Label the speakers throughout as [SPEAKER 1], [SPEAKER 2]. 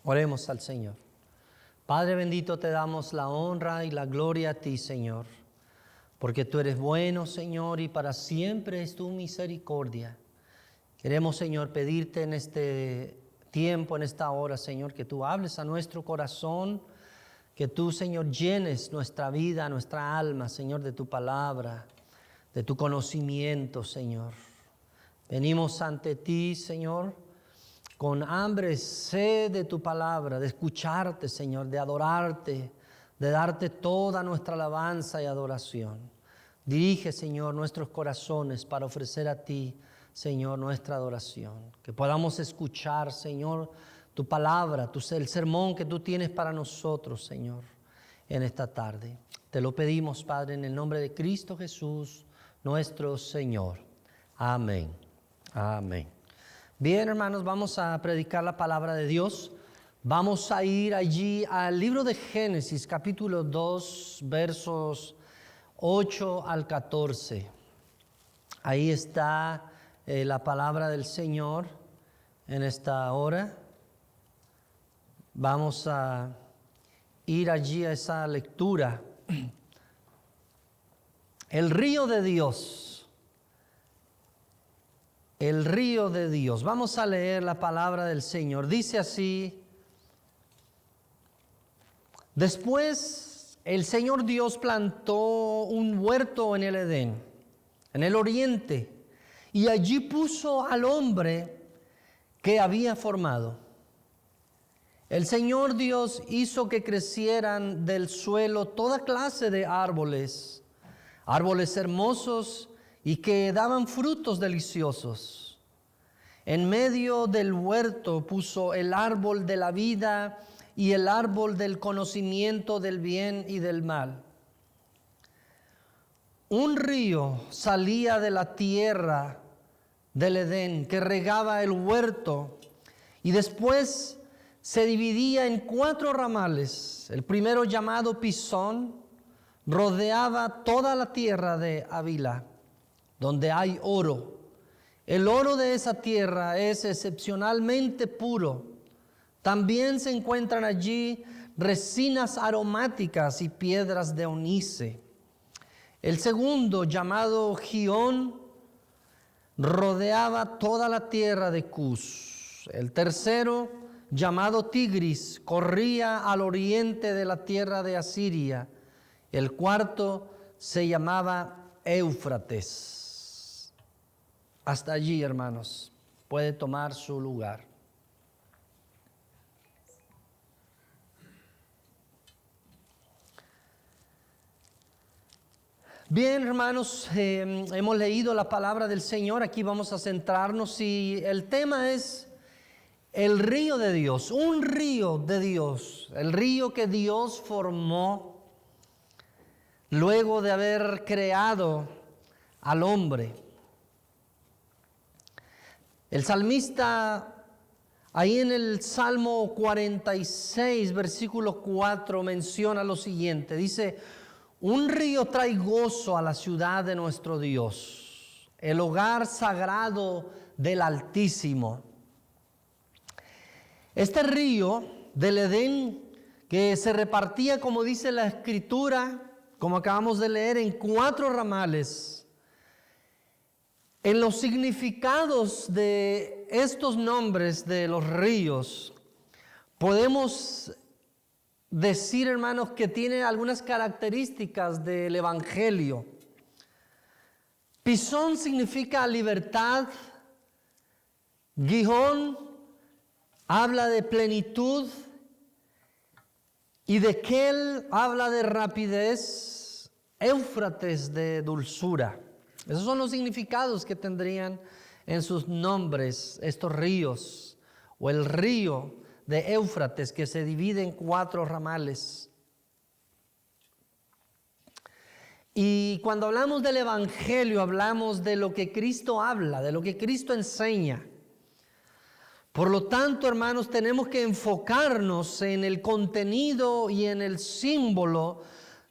[SPEAKER 1] Oremos al Señor. Padre bendito, te damos la honra y la gloria a ti, Señor, porque tú eres bueno, Señor, y para siempre es tu misericordia. Queremos, Señor, pedirte en este tiempo, en esta hora, Señor, que tú hables a nuestro corazón, que tú, Señor, llenes nuestra vida, nuestra alma, Señor, de tu palabra, de tu conocimiento, Señor. Venimos ante ti, Señor, con hambre, sed de tu palabra, de escucharte, Señor, de adorarte, de darte toda nuestra alabanza y adoración. Dirige, Señor, nuestros corazones para ofrecer a ti, Señor, nuestra adoración. Que podamos escuchar, Señor, tu palabra, el sermón que tú tienes para nosotros, Señor, en esta tarde. Te lo pedimos, Padre, en el nombre de Cristo Jesús, nuestro Señor. Amén. Amén. Bien, hermanos, vamos a predicar la palabra de Dios. Vamos a ir allí al libro de Génesis, capítulo 2, versos 8 al 14. Ahí está la palabra del Señor en esta hora. Vamos a ir allí a esa lectura. El río de Dios. El río de Dios. Vamos a leer la palabra del Señor. Dice así: después el Señor Dios plantó un huerto en el Edén, en el oriente, y allí puso al hombre que había formado. El Señor Dios hizo que crecieran del suelo toda clase de árboles, árboles hermosos y que daban frutos deliciosos. En medio del huerto puso el árbol de la vida y el árbol del conocimiento del bien y del mal. Un río salía de la tierra del Edén que regaba el huerto y después se dividía en 4 ramales. El primero, llamado Pisón, rodeaba toda la tierra de Havilá, donde hay oro. El oro de esa tierra es excepcionalmente puro. También se encuentran allí resinas aromáticas y piedras de ónice. El segundo, llamado Gihón, rodeaba toda la tierra de Cus. El tercero, llamado Tigris, corría al oriente de la tierra de Asiria. El cuarto se llamaba Éufrates. Hasta allí, hermanos, puede tomar su lugar. Bien, hermanos, hemos leído la palabra del Señor. Aquí vamos a centrarnos y el tema es el río de Dios, un río de Dios, el río que Dios formó luego de haber creado al hombre. El salmista, ahí en el Salmo 46, versículo 4, menciona lo siguiente. Dice: un río trae gozo a la ciudad de nuestro Dios, el hogar sagrado del Altísimo. Este río del Edén, que se repartía, como dice la Escritura, como acabamos de leer, en 4 ramales. En los significados de estos nombres de los ríos, podemos decir, hermanos, que tiene algunas características del Evangelio. Pisón significa libertad. Gihón habla de plenitud. Y de Kel habla de rapidez. Éufrates de dulzura. Esos son los significados que tendrían en sus nombres estos ríos, o el río de Éufrates, que se divide en 4 ramales. Y cuando hablamos del Evangelio, hablamos de lo que Cristo habla, de lo que Cristo enseña. Por lo tanto, hermanos, tenemos que enfocarnos en el contenido y en el símbolo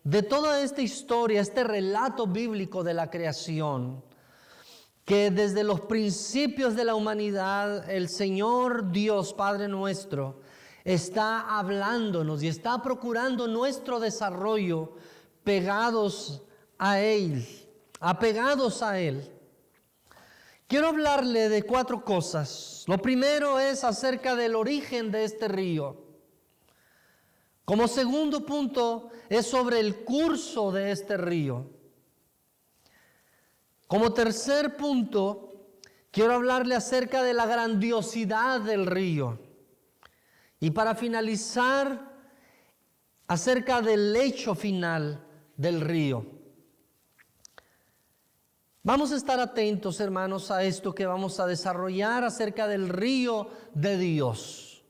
[SPEAKER 1] de toda esta historia, este relato bíblico de la creación, que desde los principios de la humanidad, el Señor Dios, Padre nuestro, está hablándonos y está procurando nuestro desarrollo pegados a Él, apegados a Él. Quiero hablarle de 4 cosas. Lo primero es acerca del origen de este río. Como segundo punto es sobre el curso de este río. Como tercer punto, quiero hablarle acerca de la grandiosidad del río. Y para finalizar, acerca del lecho final del río. Vamos a estar atentos, hermanos, a esto que vamos a desarrollar acerca del río de Dios.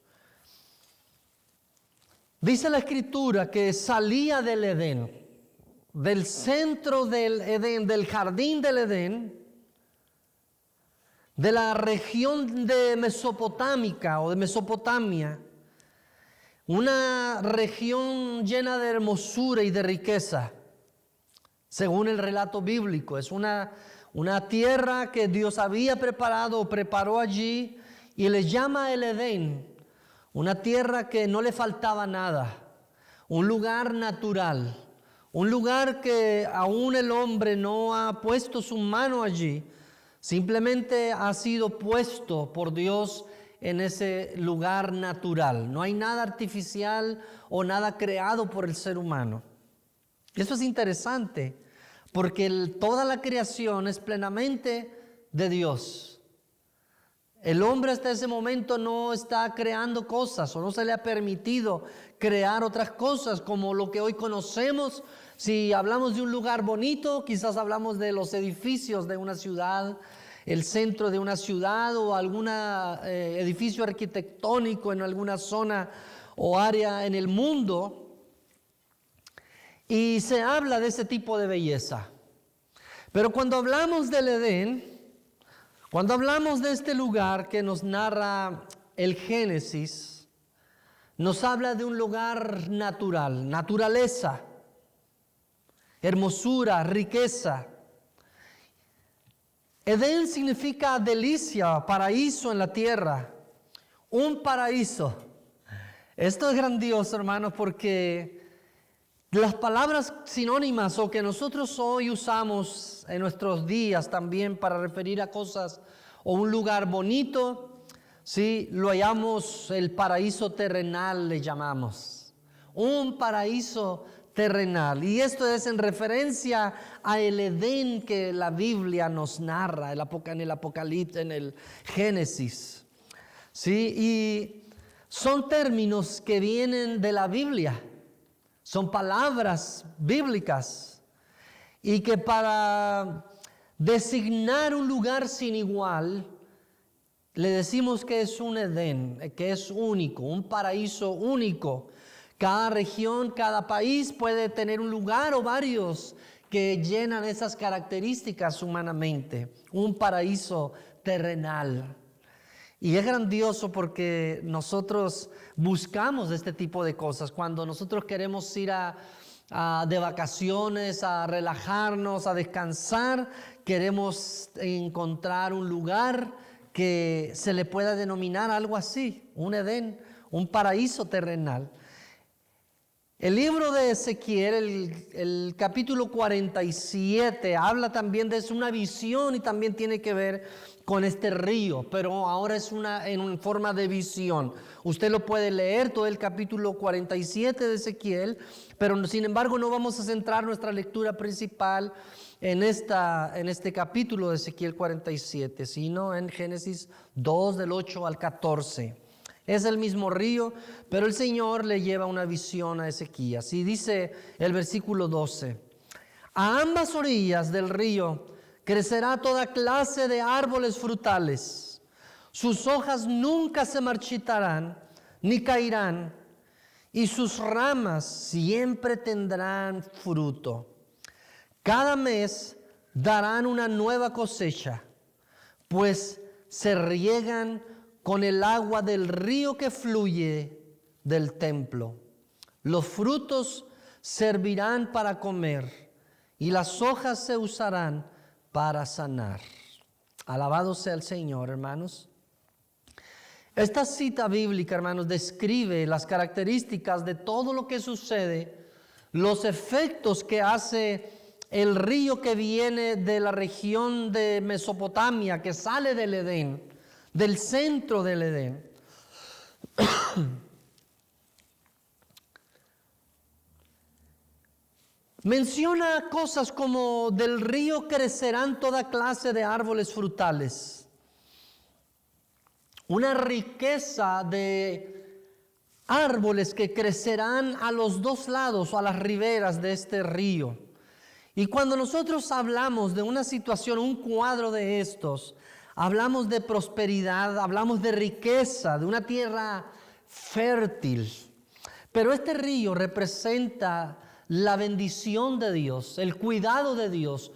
[SPEAKER 1] Dice la Escritura que salía del Edén, del centro del Edén, del jardín del Edén, de la región de Mesopotámica o de Mesopotamia, una región llena de hermosura y de riqueza, según el relato bíblico. Es una tierra que Dios había preparó allí y le llama el Edén, una tierra que no le faltaba nada, un lugar natural, un lugar que aún el hombre no ha puesto su mano allí, simplemente ha sido puesto por Dios en ese lugar natural. No hay nada artificial o nada creado por el ser humano. Eso es interesante, porque toda la creación es plenamente de Dios. El hombre hasta ese momento no está creando cosas, o no se le ha permitido crear otras cosas como lo que hoy conocemos. Si hablamos de un lugar bonito, quizás hablamos de los edificios de una ciudad, el centro de una ciudad o algún edificio arquitectónico en alguna zona o área en el mundo. Y se habla de ese tipo de belleza. Pero cuando hablamos del Edén, cuando hablamos de este lugar que nos narra el Génesis, nos habla de un lugar natural, naturaleza, hermosura, riqueza. Edén significa delicia, paraíso en la tierra, un paraíso. Esto es grandioso, hermanos, porque las palabras sinónimas o que nosotros hoy usamos en nuestros días también para referir a cosas o un lugar bonito, ¿sí? Lo llamamos el paraíso terrenal, le llamamos. Un paraíso terrenal. Y esto es en referencia a el Edén que la Biblia nos narra en el Apocalipsis, en el Génesis. ¿Sí? Y son términos que vienen de la Biblia. Son palabras bíblicas y que para designar un lugar sin igual, le decimos que es un Edén, que es único, un paraíso único. Cada región, cada país puede tener un lugar o varios que llenan esas características humanamente, un paraíso terrenal. Y es grandioso porque nosotros buscamos este tipo de cosas. Cuando nosotros queremos ir de vacaciones, a relajarnos, a descansar, queremos encontrar un lugar que se le pueda denominar algo así, un Edén, un paraíso terrenal. El libro de Ezequiel, el capítulo 47, habla también de una visión y también tiene que ver con este río, pero ahora es en forma de visión. Usted lo puede leer, todo el capítulo 47 de Ezequiel, pero sin embargo no vamos a centrar nuestra lectura principal en este capítulo de Ezequiel 47, sino en Génesis 2 del 8 al 14. Es el mismo río, pero el Señor le lleva una visión a Ezequías. Y dice el versículo 12, a ambas orillas del río crecerá toda clase de árboles frutales. Sus hojas nunca se marchitarán ni caerán, y sus ramas siempre tendrán fruto. Cada mes darán una nueva cosecha, pues se riegan con el agua del río que fluye del templo. Los frutos servirán para comer y las hojas se usarán para sanar. Alabado sea el Señor, hermanos. Esta cita bíblica, hermanos, describe las características de todo lo que sucede, los efectos que hace el río que viene de la región de Mesopotamia, que sale del Edén, del centro del Edén. Menciona cosas como del río crecerán toda clase de árboles frutales. Una riqueza de árboles que crecerán a los dos lados, a las riberas de este río. Y cuando nosotros hablamos de una situación, un cuadro de estos, hablamos de prosperidad, hablamos de riqueza, de una tierra fértil. Pero este río representa la bendición de Dios, el cuidado de Dios,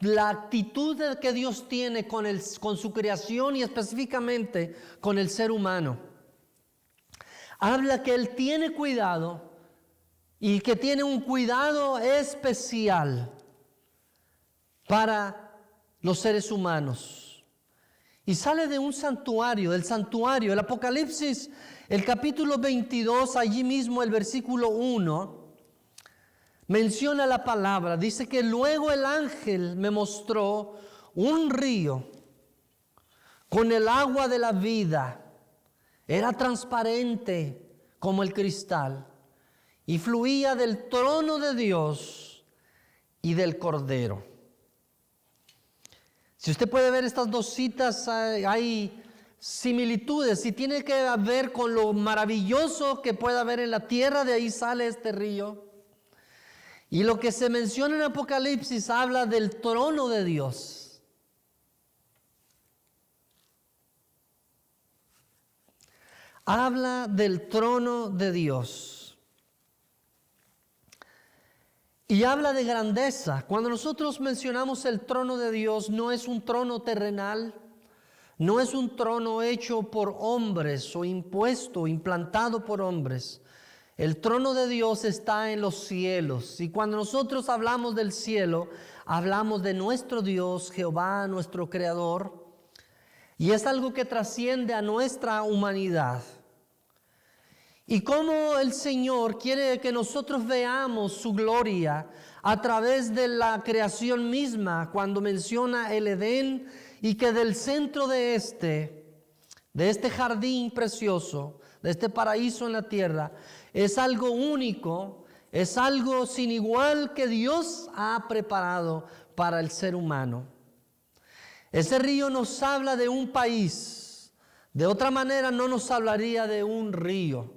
[SPEAKER 1] la actitud que Dios tiene con su creación y específicamente con el ser humano. Habla que Él tiene cuidado y que tiene un cuidado especial para los seres humanos. Y sale de un santuario, del santuario. El Apocalipsis, el capítulo 22, allí mismo el versículo 1, menciona la palabra. Dice que luego el ángel me mostró un río con el agua de la vida. Era transparente como el cristal y fluía del trono de Dios y del Cordero. Si usted puede ver estas dos citas, hay similitudes y tiene que ver con lo maravilloso que puede haber en la tierra. De ahí sale este río. Y lo que se menciona en Apocalipsis habla del trono de Dios. Habla del trono de Dios. Y habla de grandeza. Cuando nosotros mencionamos el trono de Dios, no es un trono terrenal, no es un trono hecho por hombres o impuesto, implantado por hombres. El trono de Dios está en los cielos. Y cuando nosotros hablamos del cielo, hablamos de nuestro Dios, Jehová, nuestro Creador. Y es algo que trasciende a nuestra humanidad. Y cómo el Señor quiere que nosotros veamos su gloria a través de la creación misma, cuando menciona el Edén, y que del centro de este jardín precioso, de este paraíso en la tierra, es algo único, es algo sin igual que Dios ha preparado para el ser humano. Ese río nos habla de un país. De otra manera no nos hablaría de un río.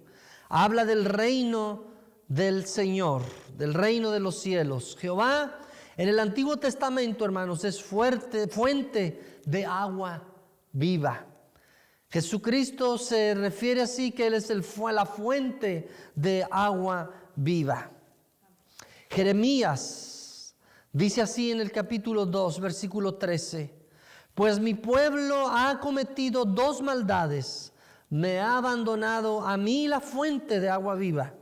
[SPEAKER 1] Habla del reino del Señor, del reino de los cielos. Jehová en el Antiguo Testamento, hermanos, es fuente de agua viva. Jesucristo se refiere así, que Él es la fuente de agua viva. Jeremías dice así en el capítulo 2, versículo 13. Pues mi pueblo ha cometido dos maldades. Me ha abandonado a mí la fuente de agua viva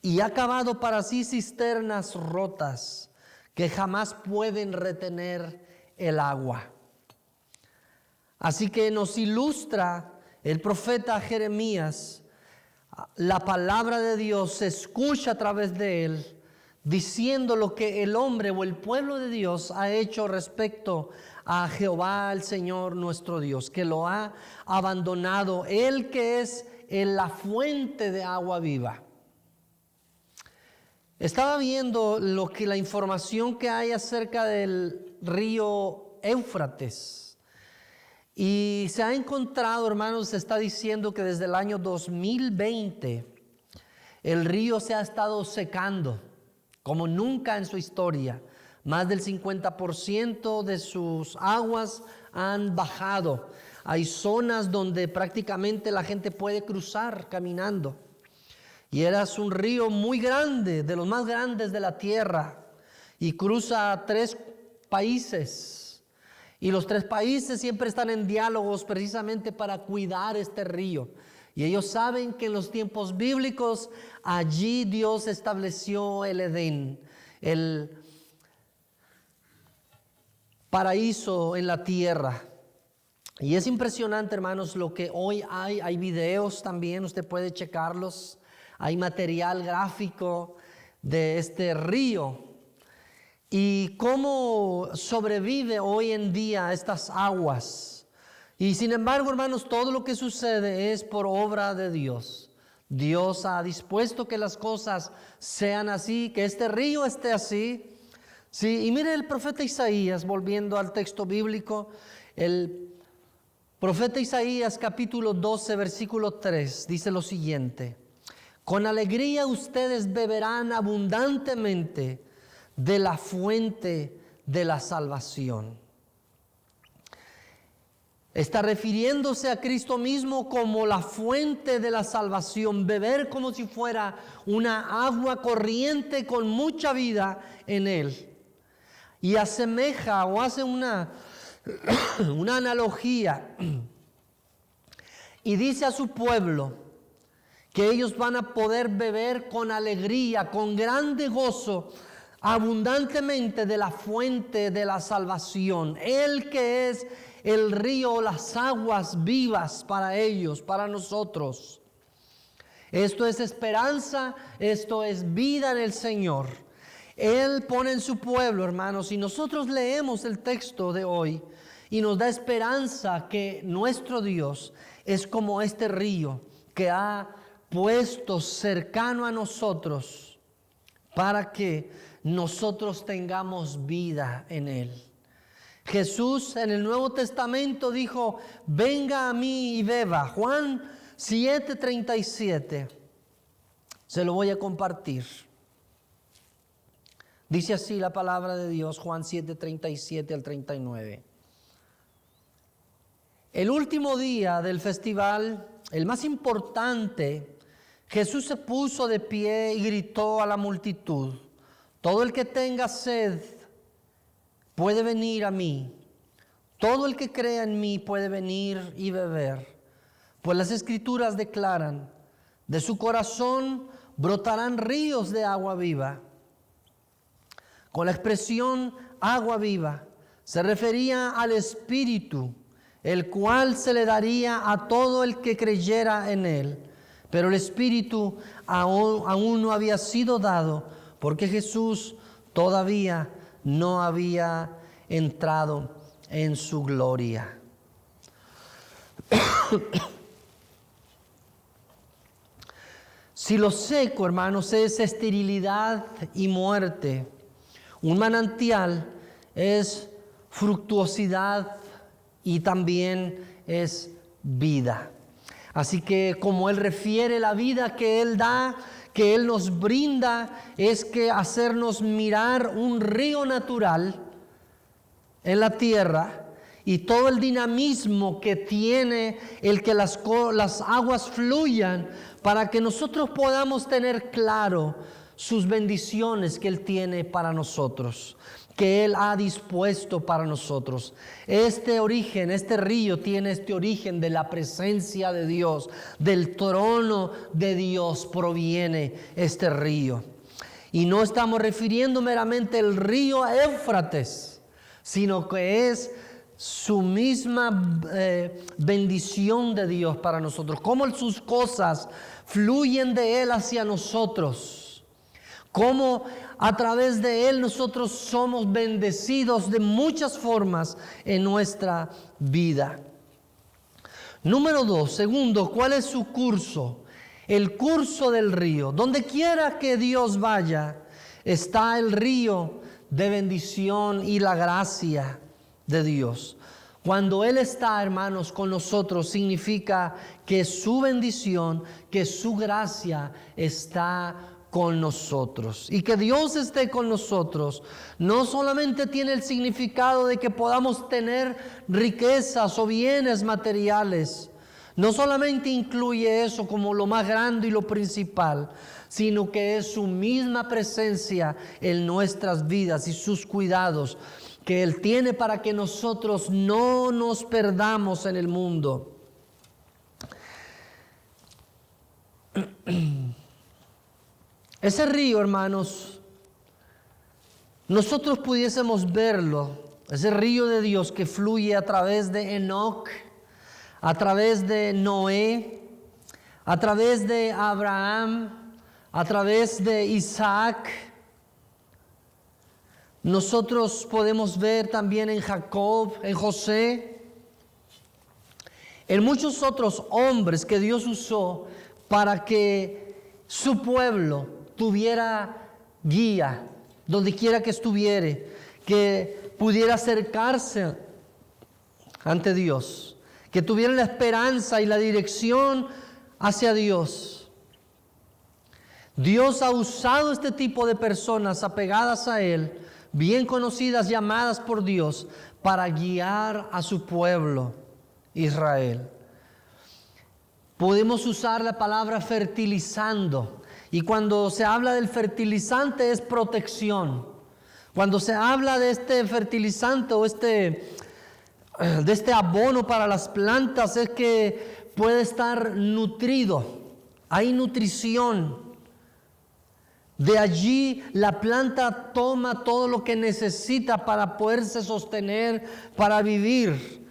[SPEAKER 1] y ha cavado para sí cisternas rotas que jamás pueden retener el agua. Así que nos ilustra el profeta Jeremías. La palabra de Dios se escucha a través de él, diciendo lo que el hombre o el pueblo de Dios ha hecho respecto a Jehová, el Señor nuestro Dios, que lo ha abandonado, Él que es la fuente de agua viva. Estaba viendo la información que hay acerca del río Éufrates. Y se ha encontrado, hermanos, se está diciendo que desde el año 2020 el río se ha estado secando como nunca en su historia. Más del 50% de sus aguas han bajado. Hay zonas donde prácticamente la gente puede cruzar caminando. Y era un río muy grande, de los más grandes de la tierra, y cruza 3 países. Y los 3 países siempre están en diálogos precisamente para cuidar este río. Y ellos saben que en los tiempos bíblicos allí Dios estableció el Edén, el paraíso en la tierra. Y es impresionante, hermanos, lo que hoy hay videos también, usted puede checarlos, hay material gráfico de este río y cómo sobrevive hoy en día estas aguas. Y sin embargo, hermanos, todo lo que sucede es por obra de Dios. Dios ha dispuesto que las cosas sean así, que este río esté así. Sí, y mire el profeta Isaías, volviendo al texto bíblico, el profeta Isaías capítulo 12, versículo 3, dice lo siguiente: con alegría ustedes beberán abundantemente de la fuente de la salvación. Está refiriéndose a Cristo mismo como la fuente de la salvación, beber como si fuera una agua corriente con mucha vida en él. Y asemeja o hace una analogía y dice a su pueblo que ellos van a poder beber con alegría, con grande gozo, abundantemente de la fuente de la salvación. Él que es el río, las aguas vivas para ellos, para nosotros. Esto es esperanza, esto es vida en el Señor. Él pone en su pueblo, hermanos, y nosotros leemos el texto de hoy y nos da esperanza que nuestro Dios es como este río que ha puesto cercano a nosotros para que nosotros tengamos vida en Él. Jesús en el Nuevo Testamento dijo: venga a mí y beba. Juan 7:37. Se lo voy a compartir. Dice así la palabra de Dios, Juan 7:37 al 39. El último día del festival, el más importante, Jesús se puso de pie y gritó a la multitud: todo el que tenga sed puede venir a mí. Todo el que crea en mí puede venir y beber. Pues las Escrituras declaran: de su corazón brotarán ríos de agua viva. Con la expresión agua viva se refería al Espíritu, el cual se le daría a todo el que creyera en él. Pero el Espíritu aún no había sido dado, porque Jesús todavía no había entrado en su gloria. Si lo seco, hermanos, es esterilidad y muerte, un manantial es fructuosidad y también es vida. Así que como Él refiere la vida que Él da, que Él nos brinda, es que hacernos mirar un río natural en la tierra y todo el dinamismo que tiene el que las aguas fluyan para que nosotros podamos tener claro sus bendiciones que Él tiene para nosotros, que Él ha dispuesto para nosotros. Este origen, este río tiene este origen de la presencia de Dios, del trono de Dios proviene este río. Y no estamos refiriendo meramente al río Éufrates, sino que es su misma bendición de Dios para nosotros, cómo sus cosas fluyen de Él hacia nosotros. Cómo a través de Él nosotros somos bendecidos de muchas formas en nuestra vida. Número 2, segundo, ¿cuál es su curso? El curso del río. Donde quiera que Dios vaya, está el río de bendición y la gracia de Dios. Cuando Él está, hermanos, con nosotros, significa que su bendición, que su gracia está con nosotros. Y que Dios esté con nosotros no solamente tiene el significado de que podamos tener riquezas o bienes materiales, no solamente incluye eso como lo más grande y lo principal, sino que es su misma presencia en nuestras vidas y sus cuidados que Él tiene para que nosotros no nos perdamos en el mundo. Ese río, hermanos, nosotros pudiésemos verlo, ese río de Dios que fluye a través de Enoc a través de Noé, a través de Abraham, a través de Isaac. Nosotros podemos ver también en Jacob, en José, en muchos otros hombres que Dios usó para que su pueblo tuviera guía, donde quiera que estuviere, que pudiera acercarse ante Dios, que tuviera la esperanza y la dirección hacia Dios. Dios ha usado este tipo de personas apegadas a Él, bien conocidas, llamadas por Dios, para guiar a su pueblo, Israel. Podemos usar la palabra fertilizando, y cuando se habla del fertilizante es protección. Cuando se habla de este fertilizante o de este abono para las plantas, es que puede estar nutrido, hay nutrición. De allí la planta toma todo lo que necesita para poderse sostener, para vivir.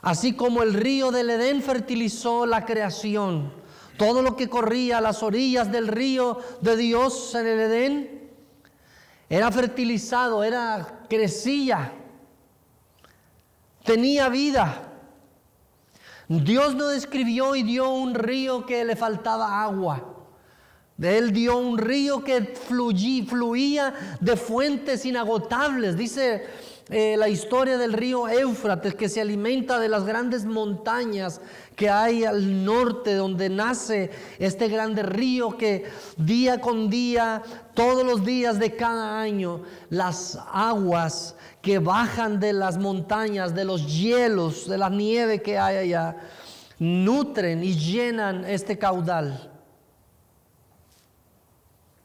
[SPEAKER 1] Así como el río del Edén fertilizó la creación, todo lo que corría a las orillas del río de Dios en el Edén era fertilizado, crecía, tenía vida. Dios no describió y dio un río que le faltaba agua. De Él dio un río que fluía de fuentes inagotables. Dice la historia del río Éufrates, que se alimenta de las grandes montañas que hay al norte, donde nace este grande río que día con día, todos los días de cada año, las aguas que bajan de las montañas, de los hielos, de la nieve que hay allá, nutren y llenan este caudal.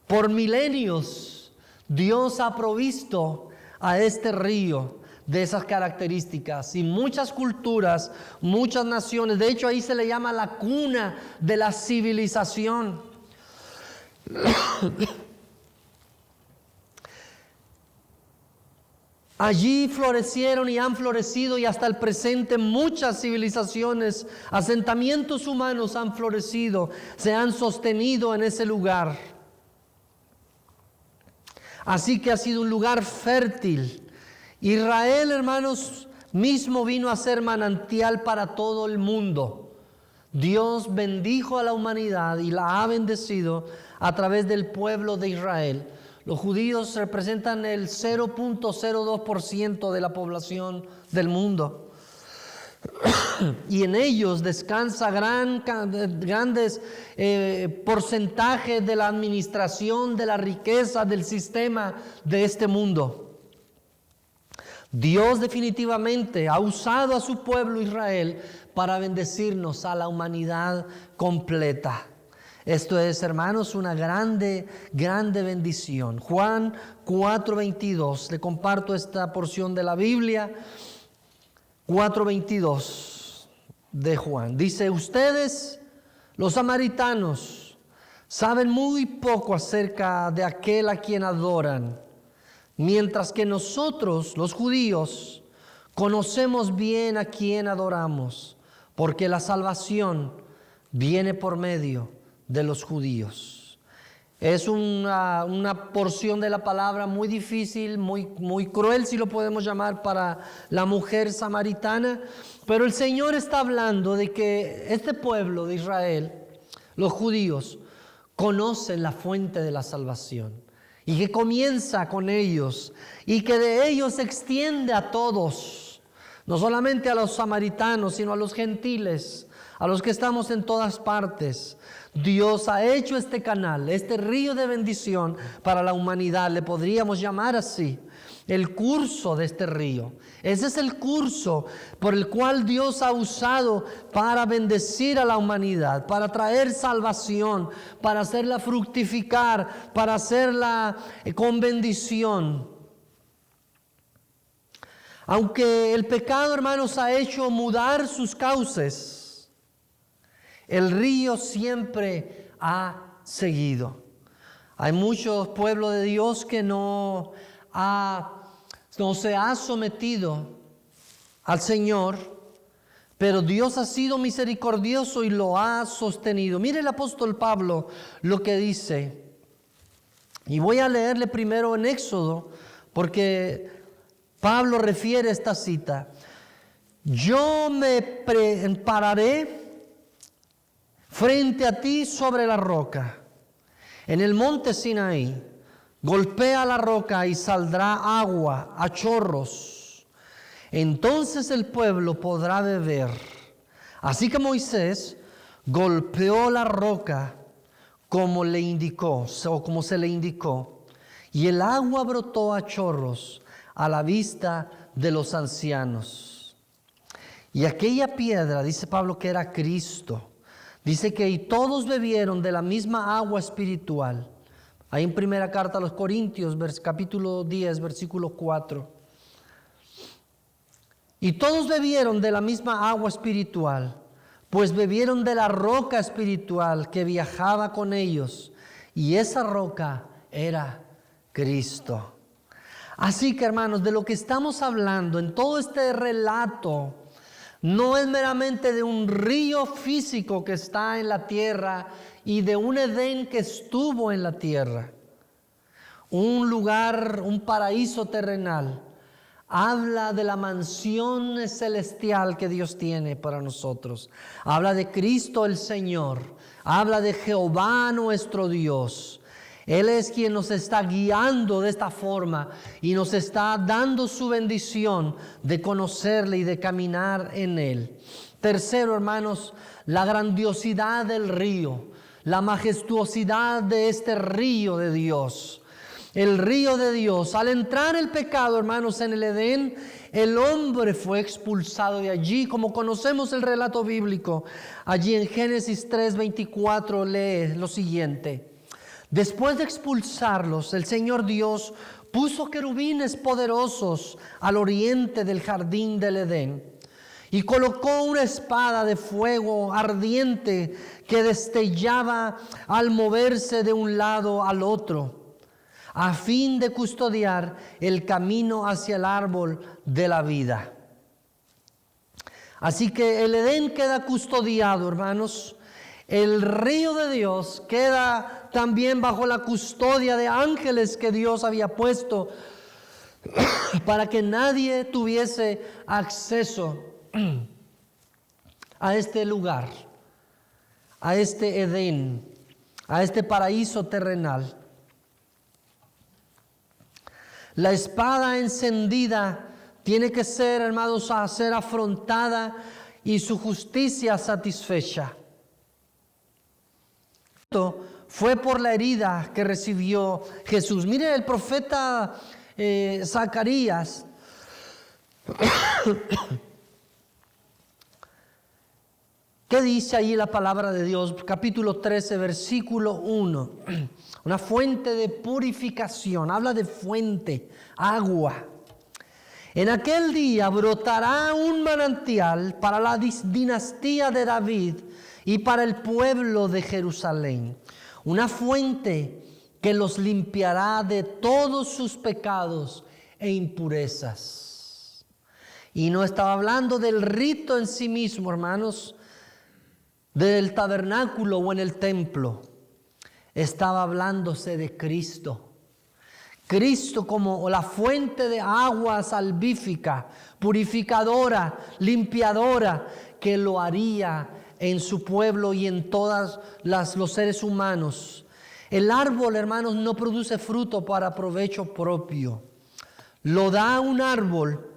[SPEAKER 1] Por milenios, Dios ha provisto a este río de esas características, y muchas culturas, muchas naciones, de hecho ahí se le llama la cuna de la civilización. Allí florecieron y han florecido, y hasta el presente muchas civilizaciones, asentamientos humanos han florecido, se han sostenido en ese lugar. Así que ha sido un lugar fértil. Israel, hermanos, mismo vino a ser manantial para todo el mundo. Dios bendijo a la humanidad y la ha bendecido a través del pueblo de Israel. Los judíos representan el 0.02% de la población del mundo. Y en ellos descansa grandes porcentajes de la administración, de la riqueza, del sistema de este mundo. Dios definitivamente ha usado a su pueblo Israel para bendecirnos a la humanidad completa. Esto es, hermanos, una grande bendición. Juan 4:22, le comparto esta porción de la Biblia. 4:22 de Juan. Dice: ustedes, los samaritanos, saben muy poco acerca de aquel a quien adoran, mientras que nosotros, los judíos, conocemos bien a quien adoramos, porque la salvación viene por medio de los judíos. Es una porción de la palabra muy difícil, muy cruel, si lo podemos llamar, para la mujer samaritana. Pero el Señor está hablando de que este pueblo de Israel, los judíos, conocen la fuente de la salvación. Y que comienza con ellos. Y que de ellos se extiende a todos. No solamente a los samaritanos, sino a los gentiles, a los que estamos en todas partes. Dios ha hecho este canal, este río de bendición para la humanidad, le podríamos llamar así, el curso de este río. Ese es el curso por el cual Dios ha usado para bendecir a la humanidad, para traer salvación, para hacerla fructificar, para hacerla con bendición. Aunque el pecado, hermanos, ha hecho mudar sus cauces, el río siempre ha seguido. Hay muchos pueblos de Dios que no se ha sometido al Señor, pero Dios ha sido misericordioso y lo ha sostenido. Mire el apóstol Pablo lo que dice. Y voy a leerle primero en Éxodo, porque Pablo refiere esta cita. Yo me pararé frente a ti sobre la roca, en el monte Sinaí. Golpea la roca y saldrá agua a chorros. Entonces el pueblo podrá beber. Así que Moisés golpeó la roca como le indicó, o como se le indicó, y el agua brotó a chorros a la vista de los ancianos. Y aquella piedra, dice Pablo, que era Cristo. Dice que y todos bebieron de la misma agua espiritual. Ahí en primera carta a los Corintios, capítulo 10, versículo 4. Y todos bebieron de la misma agua espiritual, pues bebieron de la roca espiritual que viajaba con ellos, y esa roca era Cristo. Así que, hermanos, de lo que estamos hablando en todo este relato, no es meramente de un río físico que está en la tierra y de un Edén que estuvo en la tierra. Un lugar, un paraíso terrenal. Habla de la mansión celestial que Dios tiene para nosotros. Habla de Cristo el Señor. Habla de Jehová nuestro Dios. Él es quien nos está guiando de esta forma y nos está dando su bendición de conocerle y de caminar en Él. Tercero, hermanos, la grandiosidad del río, la majestuosidad de este río de Dios. El río de Dios. Al entrar el pecado, hermanos, en el Edén, el hombre fue expulsado de allí, como conocemos el relato bíblico. Allí en Génesis 3:24 lee lo siguiente. Después de expulsarlos, el Señor Dios puso querubines poderosos al oriente del jardín del Edén y colocó una espada de fuego ardiente que destellaba al moverse de un lado al otro, a fin de custodiar el camino hacia el árbol de la vida. Así que el Edén queda custodiado, hermanos. El río de Dios queda también bajo la custodia de ángeles que Dios había puesto para que nadie tuviese acceso a este lugar, a este Edén, a este paraíso terrenal. La espada encendida tiene que ser, hermanos, a ser afrontada y su justicia satisfecha. Esto fue por la herida que recibió Jesús. Mire el profeta Zacarías. ¿Qué dice allí la palabra de Dios? Capítulo 13, versículo 1. Una fuente de purificación. Habla de fuente, agua. En aquel día brotará un manantial para la dinastía de David y para el pueblo de Jerusalén. Una fuente que los limpiará de todos sus pecados e impurezas. Y no estaba hablando del rito en sí mismo, hermanos, del tabernáculo o en el templo. Estaba hablándose de Cristo. Cristo como la fuente de agua salvífica, purificadora, limpiadora, que lo haría en su pueblo y en todos los seres humanos. El árbol, hermanos, no produce fruto para provecho propio. Lo da un árbol.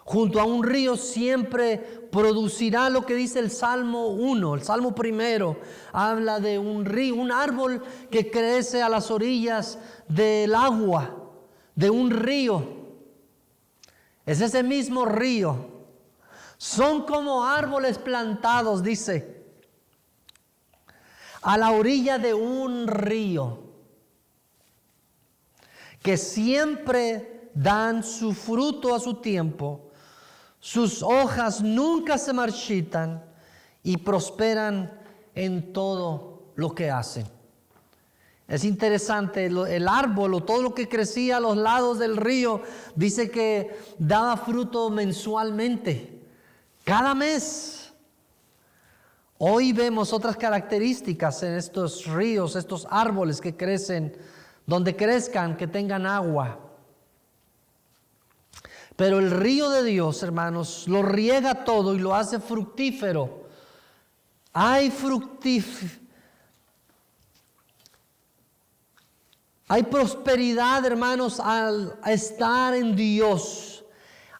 [SPEAKER 1] Junto a un río siempre producirá lo que dice el Salmo 1, el Salmo 1, habla de un río, un árbol que crece a las orillas del agua, de un río. Es ese mismo río. Son como árboles plantados, dice, a la orilla de un río, que siempre dan su fruto a su tiempo. Sus hojas nunca se marchitan y prosperan en todo lo que hacen. Es interesante, el árbol o todo lo que crecía a los lados del río, dice que daba fruto mensualmente. Cada mes. Hoy vemos otras características en estos ríos, estos árboles que crecen, donde crezcan, que tengan agua. Pero el río de Dios, hermanos, lo riega todo y lo hace fructífero. Hay prosperidad, hermanos, al estar en Dios.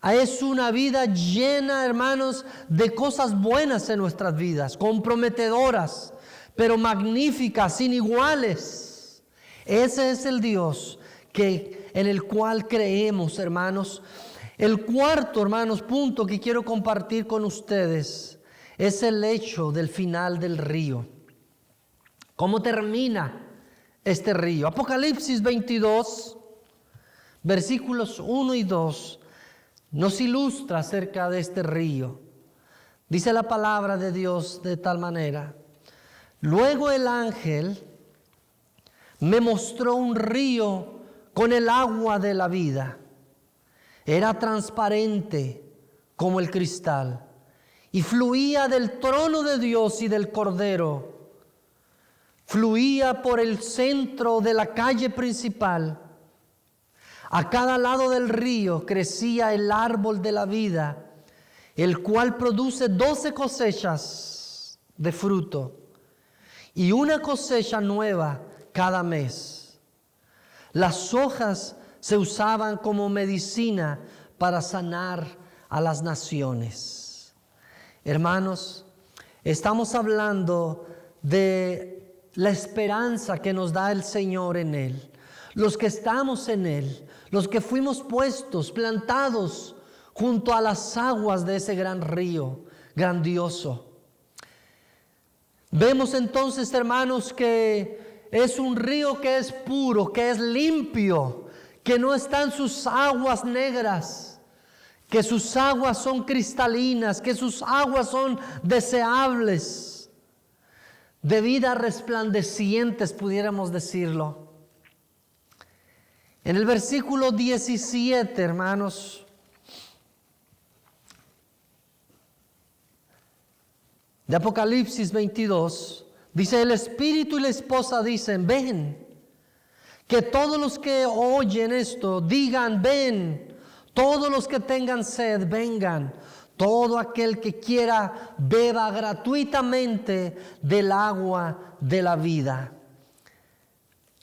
[SPEAKER 1] Es una vida llena, hermanos, de cosas buenas en nuestras vidas, comprometedoras, pero magníficas, sin iguales. Ese es el Dios en el cual creemos, hermanos. El cuarto, hermanos, punto que quiero compartir con ustedes es el hecho del final del río. ¿Cómo termina este río? Apocalipsis 22, versículos 1 y 2, nos ilustra acerca de este río. Dice la palabra de Dios de tal manera: luego el ángel me mostró un río con el agua de la vida. Era transparente como el cristal y fluía del trono de Dios y del Cordero. Fluía por el centro de la calle principal. A cada lado del río crecía el árbol de la vida, el cual produce 12 cosechas de fruto y una cosecha nueva cada mes. Las hojas se usaban como medicina para sanar a las naciones. Hermanos, estamos hablando de la esperanza que nos da el Señor en Él. Los que estamos en Él, los que fuimos puestos, plantados junto a las aguas de ese gran río grandioso. Vemos entonces, hermanos, que es un río que es puro, que es limpio, que no están sus aguas negras, que sus aguas son cristalinas, que sus aguas son deseables, de vida resplandecientes, pudiéramos decirlo. En el versículo 17, hermanos, de Apocalipsis 22, dice: el Espíritu y la esposa dicen, ven. Que todos los que oyen esto digan, ven. Todos los que tengan sed, vengan. Todo aquel que quiera, beba gratuitamente del agua de la vida.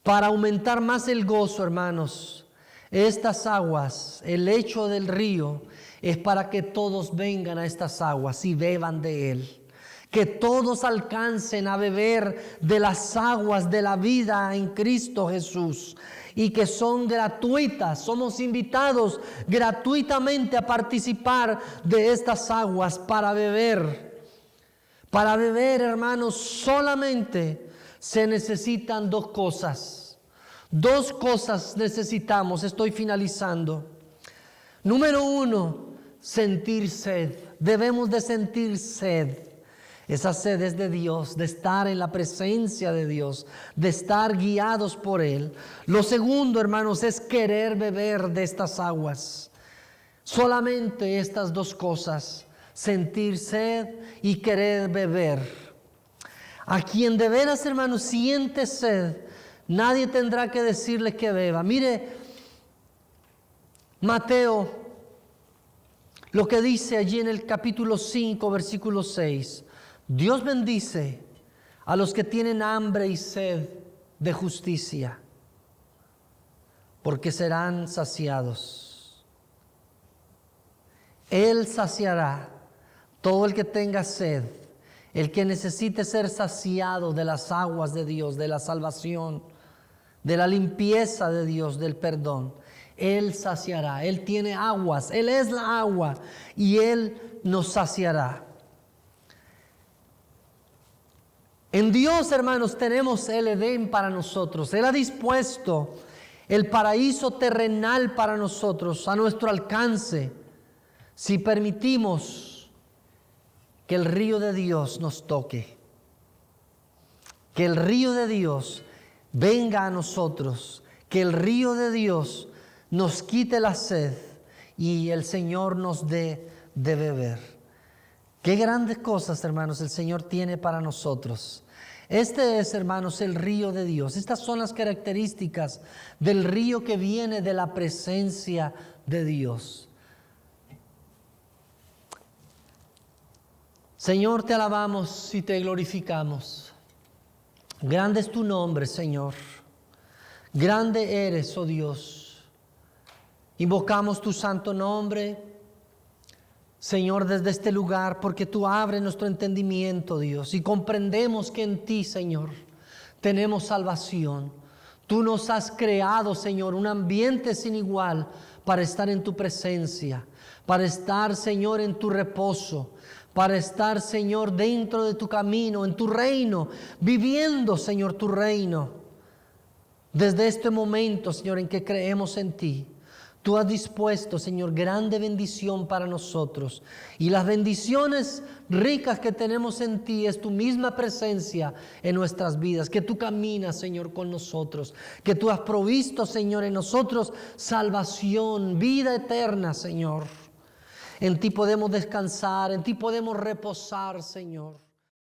[SPEAKER 1] Para aumentar más el gozo, hermanos, estas aguas, el lecho del río, es para que todos vengan a estas aguas y beban de él. Que todos alcancen a beber de las aguas de la vida en Cristo Jesús, y que son gratuitas. Somos invitados gratuitamente a participar de estas aguas para beber. Para beber, hermanos, solamente se necesitan dos cosas. Dos cosas necesitamos, estoy finalizando. Número 1, sentir sed. Debemos de sentir sed. Esa sed es de Dios, de estar en la presencia de Dios, de estar guiados por Él. Lo segundo, hermanos, es querer beber de estas aguas. Solamente estas dos cosas, sentir sed y querer beber. A quien de veras, hermanos, siente sed, nadie tendrá que decirle que beba. Mire, Mateo, lo que dice allí en el capítulo 5, versículo 6. Dios bendice a los que tienen hambre y sed de justicia, porque serán saciados. Él saciará todo el que tenga sed, el que necesite ser saciado de las aguas de Dios, de la salvación, de la limpieza de Dios, del perdón. Él saciará, Él tiene aguas, Él es la agua y Él nos saciará. En Dios, hermanos, tenemos el Edén para nosotros. Él ha dispuesto el paraíso terrenal para nosotros, a nuestro alcance, si permitimos que el río de Dios nos toque. Que el río de Dios venga a nosotros. Que el río de Dios nos quite la sed y el Señor nos dé de beber. Qué grandes cosas, hermanos, el Señor tiene para nosotros. Este es, hermanos, el río de Dios. Estas son las características del río que viene de la presencia de Dios. Señor, te alabamos y te glorificamos. Grande es tu nombre, Señor. Grande eres, oh Dios. Invocamos tu santo nombre, Señor, desde este lugar, porque tú abres nuestro entendimiento, Dios, y comprendemos que en ti, Señor, tenemos salvación. Tú nos has creado, Señor, un ambiente sin igual para estar en tu presencia, para estar, Señor, en tu reposo, para estar, Señor, dentro de tu camino, en tu reino, viviendo, Señor, tu reino. Desde este momento, Señor, en que creemos en ti, tú has dispuesto, Señor, grande bendición para nosotros. Y las bendiciones ricas que tenemos en ti es tu misma presencia en nuestras vidas. Que tú caminas, Señor, con nosotros. Que tú has provisto, Señor, en nosotros salvación, vida eterna, Señor. En ti podemos descansar, en ti podemos reposar, Señor.